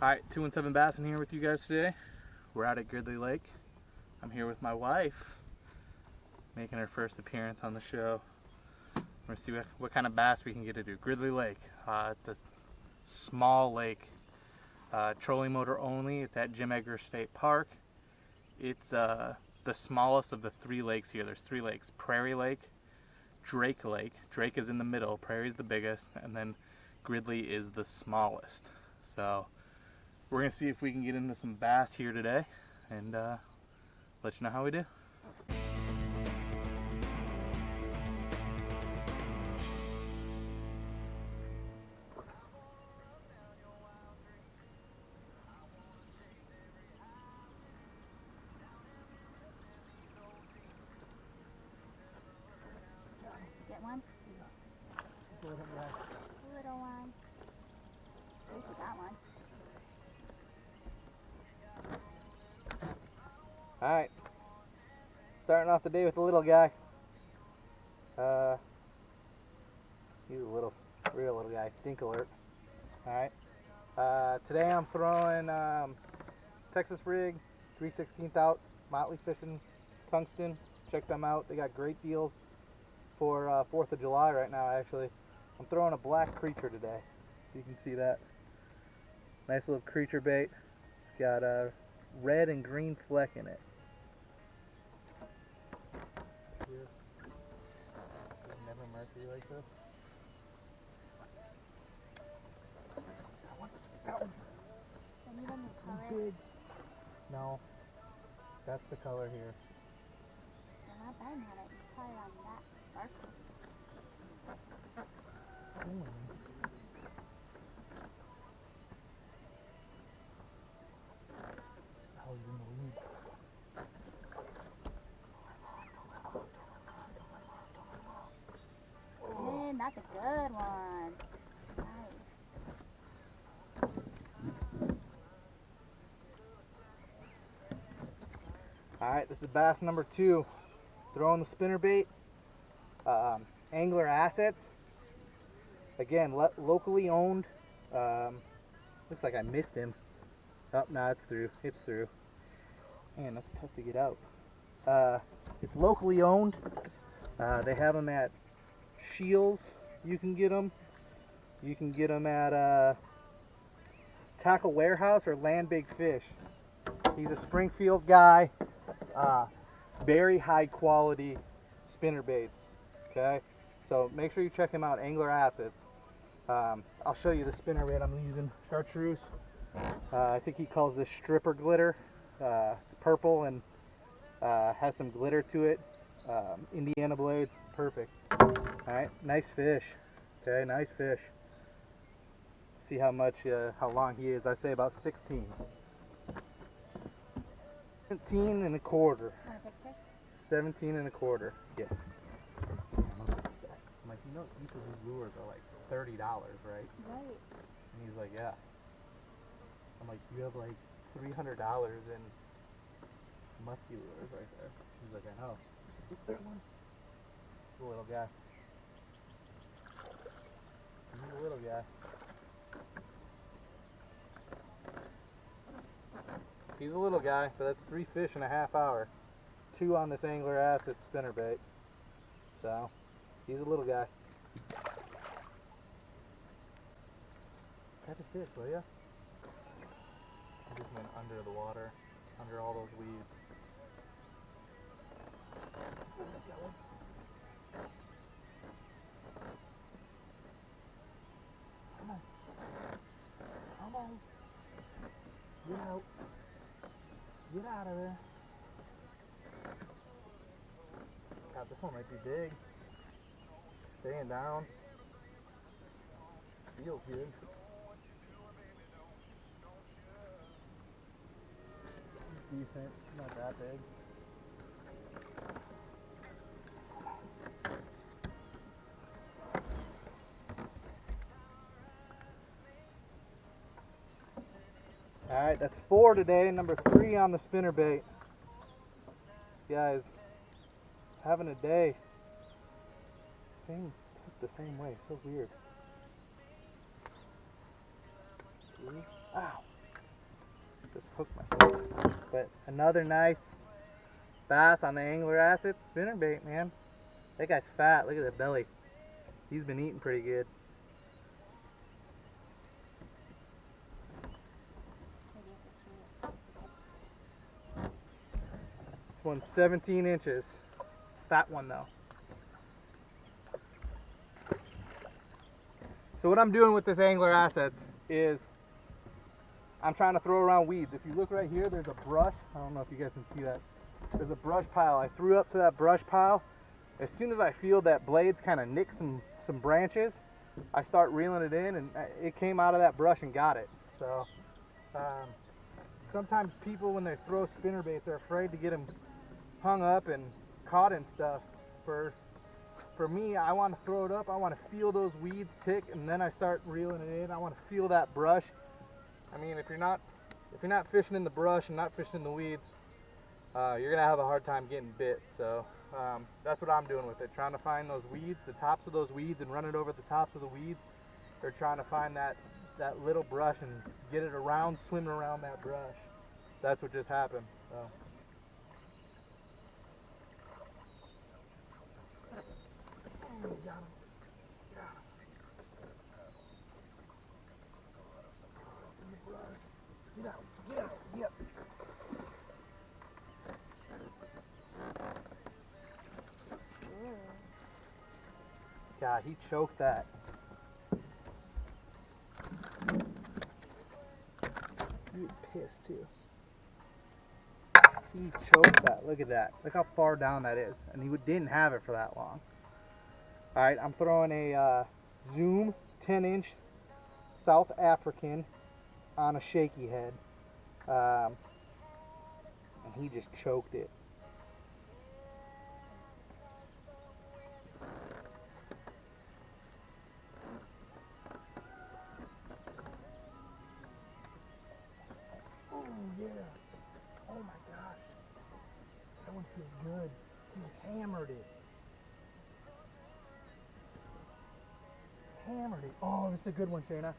Alright, 217 Bass in here with you guys today. We're out at Gridley Lake. I'm here with my wife, making her first appearance on the show. We're going to see what kind of bass we can get to do. Gridley Lake, it's a small lake, trolling motor only. It's at Jim Edgar State Park. It's the smallest of the three lakes here. There's three lakes: Prairie Lake, Drake Lake. Drake is in the middle, Prairie is the biggest, and then Gridley is the smallest. So we're going to see if we can get into some bass here today and let you know how we do. Get one? Little one. At least we got one. Alright, starting off the day with the little guy. He's a real little guy, stink alert. Alright, today I'm throwing Texas rig, 3/16 out, Motley Fishing, tungsten. Check them out, they got great deals for 4th of July right now actually. I'm throwing a black creature today, you can see that. Nice little creature bait. It's got a red and green fleck in it. Never mercy like this. Anyone the color? No, that's the color here. They're not biting on it. It's probably on that dark one. Oh, you're in the lead. Man, that's a good one. Nice. Alright, this is bass number 2. Throwing the spinnerbait. Angler Assets. Again, locally owned. Looks like I missed him. Oh, no, it's through. It's through. Man, that's tough to get out. It's locally owned. They have them at Shields. You can get them. You can get them at Tackle Warehouse or Land Big Fish. He's a Springfield guy. Very high quality spinner baits. Okay, so make sure you check him out. Angler Assets. I'll show you the spinner bait I'm using. Chartreuse. I think he calls this stripper glitter. It's purple and has some glitter to it. Indiana blades, perfect. Alright, nice fish. Okay, nice fish. See how long he is. I say about 16. 17 and a quarter. Want a picture? 17 and a quarter. Yeah. I'm like, you know, each of these lures are like $30, right? Right. And he's like, yeah. I'm like, you have like $300 in musky lures right there. He's like, I know. Is there one? The little guy. He's a little guy. He's a little guy, but that's 3 fish in a half hour. 2 on this Angler Assets spinnerbait. So, he's a little guy. Catch a fish, will ya? I just went under the water, under all those weeds. Come on. Come on. Get out. Get out of there. God, this one might be big. Staying down. Feels good. Decent, not that big. Alright, that's 4 today, number 3 on the spinnerbait. This guy's having a day. The same way, so weird. Ow. this hook myself. But another nice bass on the Angler Assets spinnerbait, man. That guy's fat. Look at that belly. He's been eating pretty good. This one's 17 inches. Fat one though. So what I'm doing with this Angler Assets is I'm trying to throw around weeds. If you look right here, there's a brush. I don't know if you guys can see that. There's a brush pile. I threw up to that brush pile. As soon as I feel that blades kind of nick some branches, I start reeling it in, and it came out of that brush and got it. So sometimes people, when they throw spinnerbaits, are afraid to get them hung up and caught in stuff. For me, I want to throw it up. I want to feel those weeds tick, and then I start reeling it in. I want to feel that brush. I mean, if you're not fishing in the brush and not fishing in the weeds, you're gonna have a hard time getting bit. So that's what I'm doing with it, trying to find those weeds, the tops of those weeds, and run it over the tops of the weeds. Or trying to find that little brush and get it around, swimming around that brush. That's what just happened. So. Oh, got him. Get out, yes. God, he choked that. He was pissed too. He choked that. Look at that. Look how far down that is. And he didn't have it for that long. Alright, I'm throwing a Zoom 10-inch South African on a shaky head. And he just choked it. Oh yeah. Oh my gosh. That one feels good. He hammered it. Hammered it. Oh, this is a good one, Shayna.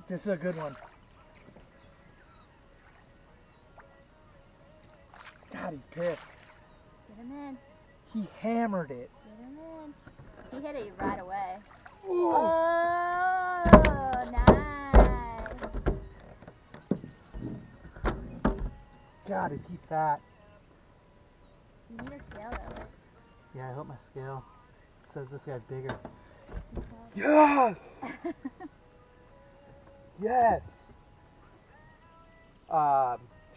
This is a good one. God, he's pissed. Get him in. He hammered it. Get him in. He hit it right away. Ooh. Oh, nice. God, is he fat. You need a scale though. Yeah, I hope my scale says this guy's bigger. Yes! Yes!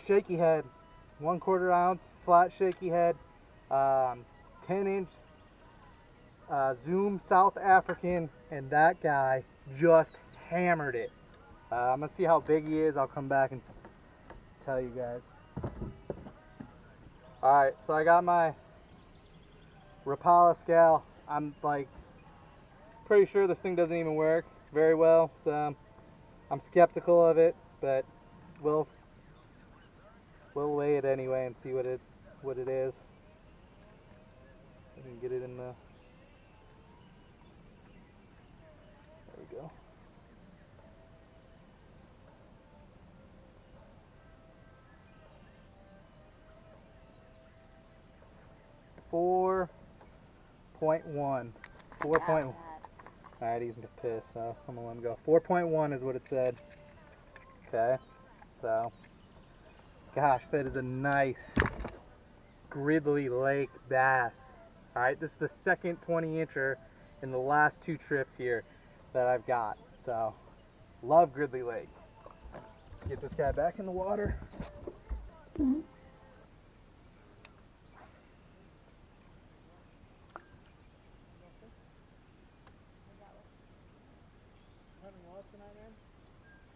Shaky head, 1/4 ounce, flat shaky head, 10-inch Zoom South African, and that guy just hammered it. I'm gonna see how big he is. I'll come back and tell you guys. Alright, so I got my Rapala scale. I'm like pretty sure this thing doesn't even work very well, so I'm skeptical of it, but we'll weigh it anyway and see what it is. I can get it in the. There we go. .1. 4.1. Alright, he's pissed, so I'm gonna let him go. 4.1 is what it said. Okay, so gosh, that is a nice Gridley Lake bass. Alright, this is the second 20-incher in the last 2 trips here that I've got. So, love Gridley Lake. Get this guy back in the water. Mm-hmm.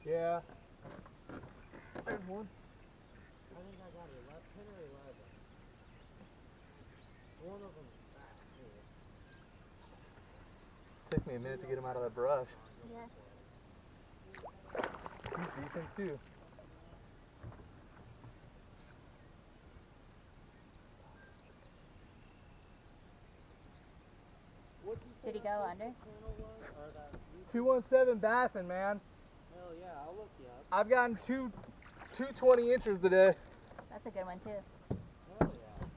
Yeah. There's one. I think I got 10 or 11. One of them is fat too. Took me a minute to get him out of the brush. Yeah. He's decent too. Did he go under? 217 bassing, man. No, Hell yeah, I'll look you up. I've gotten two 20-inchers today. That's a good one too. Hell yeah.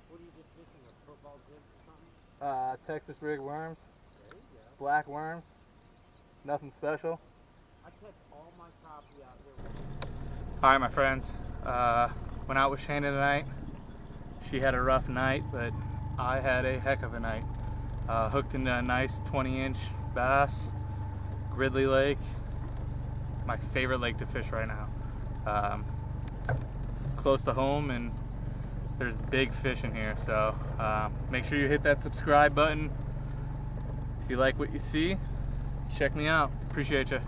What are you just fishing, a football jig or something? Texas rig worms, There you go. black worms, nothing special. I catch all my crappie out here. All right, my friends, went out with Shana tonight. She had a rough night, but I had a heck of a night. Hooked into a nice 20-inch bass, Gridley Lake, my favorite lake to fish right now. It's close to home and there's big fish in here, so make sure you hit that subscribe button. If you like what you see, check me out. Appreciate you.